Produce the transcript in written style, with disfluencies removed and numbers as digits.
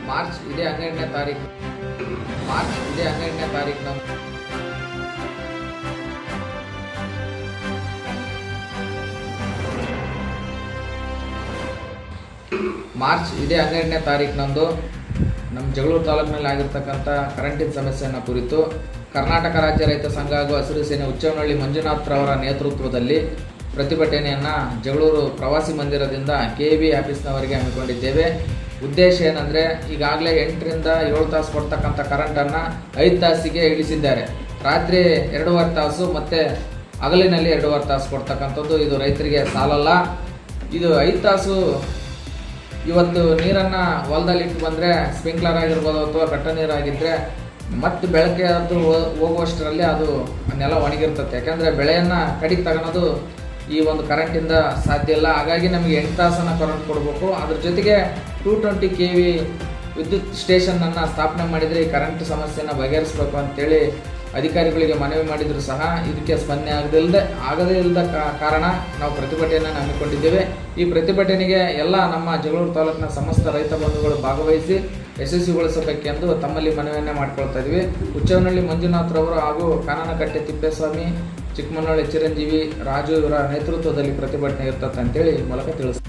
March ಇದೇ 12ನೇ ತಾರೀಕು March ಇದೇ 12ನೇ ತಾರೀಕಿನಂದು ನಮ್ಮ ಜಗಳೂರು ತಾಲೂಕಿನಲ್ಲಿ ಆಗಿರ್ತಕ್ಕಂಥ ಕರೆಂಟಿನ ಸಮಸ್ಯೆಯನ್ನು ಕುರಿತು ಕರ್ನಾಟಕ ರಾಜ್ಯ ರೈತ ಸಂಘ ಹಾಗೂ ಹಸಿರು ಸೇನೆ ಹುಚ್ಚವ್ವನಹಳ್ಳಿ ಮಂಜುನಾಥ್ರವರ ನೇತೃತ್ವದಲ್ಲಿ ಪ್ರತಿಭಟನೆಯನ್ನು ಜಗಳೂರು ಪ್ರವಾಸಿ ಮಂದಿರದಿಂದ KEB ಆಫೀಸ್ನವರೆಗೆ ಹಮ್ಮಿಕೊಂಡಿದ್ದೇವೆ. ಉದ್ದೇಶ ಏನಂದರೆ, ಈಗಾಗಲೇ 8ರಿಂದ 7 ತಾಸು ಕೊಡ್ತಕ್ಕಂಥ ಕರೆಂಟನ್ನು 5 ತಾಸಿಗೆ ಇಳಿಸಿದ್ದಾರೆ. ರಾತ್ರಿ 2.5 ತಾಸು ಮತ್ತು ಹಗಲಿನಲ್ಲಿ 2.5 ತಾಸು ಕೊಡ್ತಕ್ಕಂಥದ್ದು ಇದು ರೈತರಿಗೆ ಸಾಲಲ್ಲ. ಇದು 5 ತಾಸು ಇವತ್ತು ನೀರನ್ನು ಹೊಲದಲ್ಲಿ ಇಟ್ಟು ಬಂದರೆ ಸ್ಪ್ರಿಂಕ್ಲರ್ ಆಗಿರ್ಬೋದು ಅಥವಾ ಕಟ್ಟ ನೀರಾಗಿದ್ದರೆ ಮತ್ತು ಬೆಳಗ್ಗೆ ಅದು ಹೋಗುವಷ್ಟರಲ್ಲಿ ಅದು ನೆಲ ಒಣಗಿರ್ತದೆ. ಯಾಕೆಂದರೆ ಬೆಳೆಯನ್ನು ಕಡಿಗೆ ತಗೊಳೋದು ಈ ಒಂದು ಕರೆಂಟಿಂದ ಸಾಧ್ಯ ಇಲ್ಲ. ಹಾಗಾಗಿ ನಮಗೆ 8 ತಾಸನ್ನು ಕರೆಂಟ್ ಕೊಡಬೇಕು. ಅದ್ರ ಜೊತೆಗೆ 220 kV ವಿದ್ಯುತ್ ಸ್ಟೇಷನನ್ನು ಸ್ಥಾಪನೆ ಮಾಡಿದರೆ ಈ ಕರೆಂಟ್ ಸಮಸ್ಯೆಯನ್ನು ಬಗೆಹರಿಸಬೇಕು ಅಂತೇಳಿ ಅಧಿಕಾರಿಗಳಿಗೆ ಮನವಿ ಮಾಡಿದರೂ ಸಹ ಇದಕ್ಕೆ ಸ್ಪಂದನೆ ಆಗದೇ ಇಲ್ಲದ ಕಾರಣ ನಾವು ಪ್ರತಿಭಟನೆಯನ್ನು ಹಮ್ಮಿಕೊಂಡಿದ್ದೇವೆ. ಈ ಪ್ರತಿಭಟನೆಗೆ ಎಲ್ಲ ನಮ್ಮ ಜಗಳೂರು ತಾಲೂಕಿನ ಸಮಸ್ತ ರೈತ ಬಂಧುಗಳು ಭಾಗವಹಿಸಿ ಯಶಸ್ವಿಗೊಳಿಸಬೇಕೆಂದು ತಮ್ಮಲ್ಲಿ ಮನವಿಯನ್ನೇ ಮಾಡಿಕೊಳ್ತಾ ಇದ್ವಿ. ಹುಚ್ಚವ್ವನಹಳ್ಳಿ ಮಂಜುನಾಥ್ರವರು ಹಾಗೂ ಕಾನನಕಟ್ಟೆ ತಿಪ್ಪೇಸ್ವಾಮಿ, ಚಿಕ್ಕಮನಹಳ್ಳಿ ಚಿರಂಜೀವಿ, ರಾಜು ಇವರ ನೇತೃತ್ವದಲ್ಲಿ ಪ್ರತಿಭಟನೆ ಇರ್ತದೆ ಅಂತೇಳಿ ಮೂಲಕ ತಿಳಿಸ್ತಾರೆ.